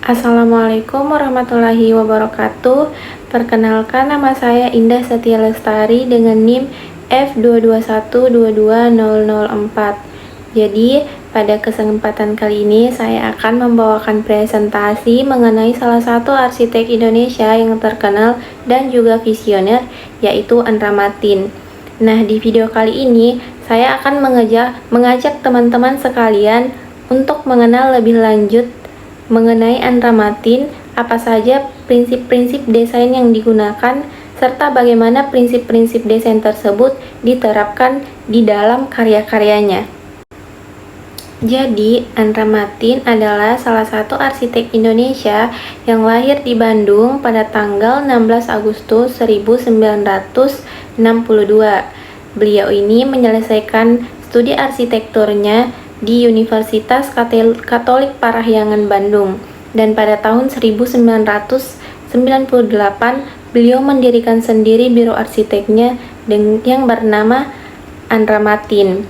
Assalamualaikum warahmatullahi wabarakatuh. Perkenalkan, nama saya Indah Setia Lestari dengan NIM F221220004. Jadi, pada kesempatan kali ini saya akan membawakan presentasi mengenai salah satu arsitek Indonesia yang terkenal dan juga visioner, yaitu Andra Matin. Nah, di video kali ini saya akan mengajak teman-teman sekalian untuk mengenal lebih lanjut mengenai Andra Matin, apa saja prinsip-prinsip desain yang digunakan, serta bagaimana prinsip-prinsip desain tersebut diterapkan di dalam karya-karyanya. Jadi, Andra Matin adalah salah satu arsitek Indonesia yang lahir di Bandung pada tanggal 16 Agustus 1962. Beliau ini menyelesaikan studi arsitekturnya di Universitas Katolik Parahyangan Bandung, dan pada tahun 1998 beliau mendirikan sendiri biro arsiteknya yang bernama Andra Matin.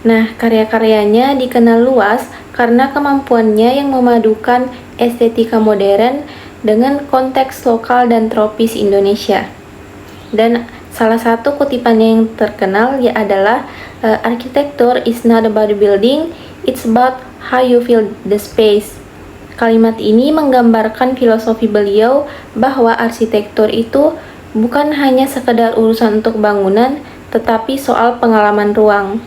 Nah, karya-karyanya dikenal luas karena kemampuannya yang memadukan estetika modern dengan konteks lokal dan tropis Indonesia. Dan salah satu kutipannya yang terkenal adalah architecture is not about the building, it's about how you feel the space. Kalimat ini menggambarkan filosofi beliau bahwa arsitektur itu bukan hanya sekedar urusan untuk bangunan, tetapi soal pengalaman ruang.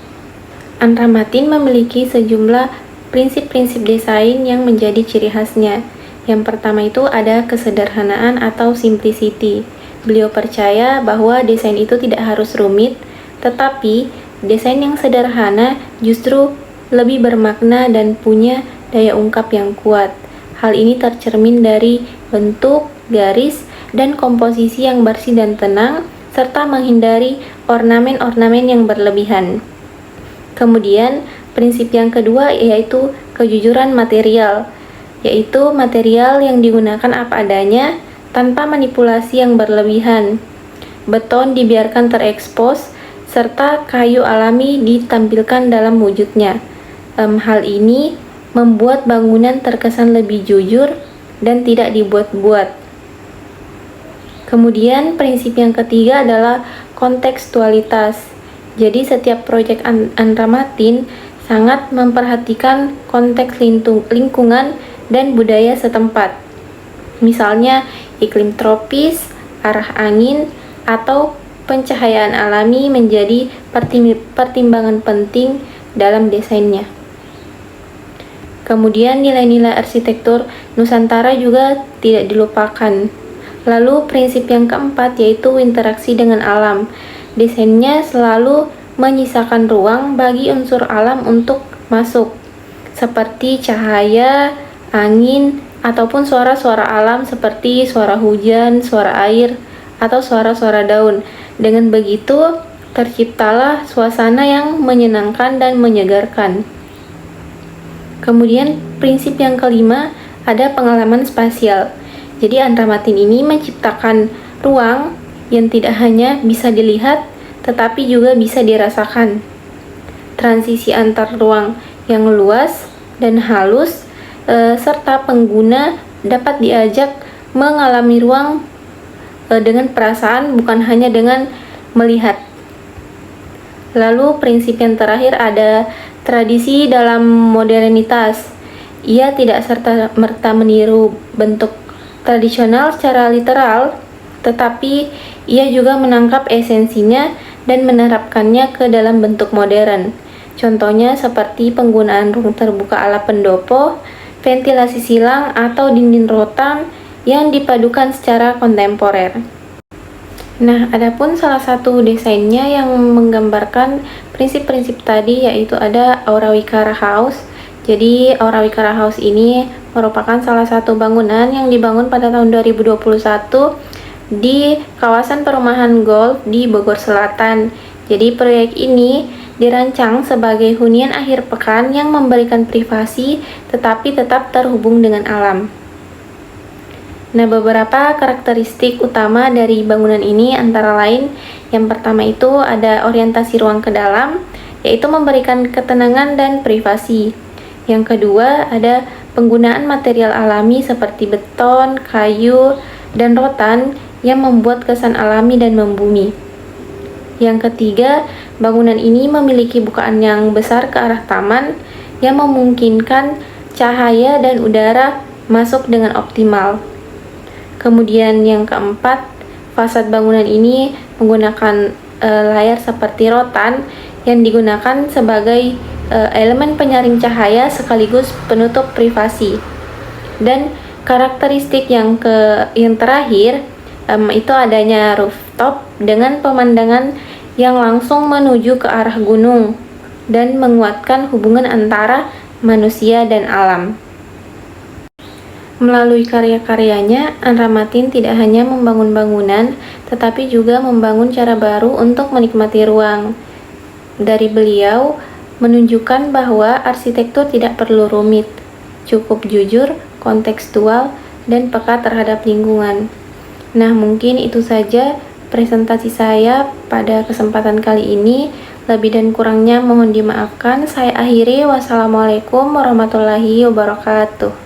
Andra Matin memiliki sejumlah prinsip-prinsip desain yang menjadi ciri khasnya. Yang pertama itu ada kesederhanaan atau simplicity. Beliau percaya bahwa desain itu tidak harus rumit, tetapi desain yang sederhana justru lebih bermakna dan punya daya ungkap yang kuat. Hal ini tercermin dari bentuk, garis, dan komposisi yang bersih dan tenang, serta menghindari ornamen-ornamen yang berlebihan. Kemudian, prinsip yang kedua yaitu kejujuran material, yaitu material yang digunakan apa adanya, tanpa manipulasi yang berlebihan. Beton dibiarkan terekspos, serta kayu alami ditampilkan dalam wujudnya. Hal ini membuat bangunan terkesan lebih jujur dan tidak dibuat-buat. Kemudian prinsip yang ketiga adalah kontekstualitas. Jadi setiap proyek Andra Matin sangat memperhatikan konteks lingkungan dan budaya setempat. Misalnya iklim tropis, arah angin, atau pencahayaan alami menjadi pertimbangan penting dalam desainnya. Kemudian nilai-nilai arsitektur Nusantara juga tidak dilupakan. Lalu prinsip yang keempat yaitu interaksi dengan alam. Desainnya selalu menyisakan ruang bagi unsur alam untuk masuk, seperti cahaya, angin, ataupun suara-suara alam seperti suara hujan, suara air, atau suara-suara daun. Dengan begitu, terciptalah suasana yang menyenangkan dan menyegarkan. Kemudian, prinsip yang kelima ada pengalaman spasial. Jadi, Andra Matin ini menciptakan ruang yang tidak hanya bisa dilihat, tetapi juga bisa dirasakan. Transisi antar ruang yang luas dan halus, serta pengguna dapat diajak mengalami ruang dengan perasaan, bukan hanya dengan melihat. Lalu prinsip yang terakhir ada tradisi dalam modernitas. Ia tidak serta-merta meniru bentuk tradisional secara literal, tetapi ia juga menangkap esensinya dan menerapkannya ke dalam bentuk modern. Contohnya seperti penggunaan ruang terbuka ala pendopo, ventilasi silang, atau dinding rotan yang dipadukan secara kontemporer. Nah, adapun salah satu desainnya yang menggambarkan prinsip-prinsip tadi yaitu ada Aura Wikara House. Jadi, Aura Wikara House ini merupakan salah satu bangunan yang dibangun pada tahun 2021 di kawasan perumahan golf di Bogor Selatan. Jadi, proyek ini dirancang sebagai hunian akhir pekan yang memberikan privasi tetapi tetap terhubung dengan alam. Nah, beberapa karakteristik utama dari bangunan ini antara lain, yang pertama itu ada orientasi ruang ke dalam, yaitu memberikan ketenangan dan privasi. Yang kedua ada penggunaan material alami seperti beton, kayu, dan rotan yang membuat kesan alami dan membumi. Yang ketiga, bangunan ini memiliki bukaan yang besar ke arah taman yang memungkinkan cahaya dan udara masuk dengan optimal. Kemudian yang keempat, fasad bangunan ini menggunakan layar seperti rotan yang digunakan sebagai elemen penyaring cahaya sekaligus penutup privasi. Dan karakteristik yang terakhir itu adanya rooftop dengan pemandangan yang langsung menuju ke arah gunung dan menguatkan hubungan antara manusia dan alam. Melalui karya-karyanya, Andra Matin tidak hanya membangun bangunan, tetapi juga membangun cara baru untuk menikmati ruang. Dari beliau, menunjukkan bahwa arsitektur tidak perlu rumit, cukup jujur, kontekstual, dan peka terhadap lingkungan. Nah, mungkin itu saja presentasi saya pada kesempatan kali ini. Lebih dan kurangnya mohon dimaafkan. Saya akhiri. Wassalamualaikum warahmatullahi wabarakatuh.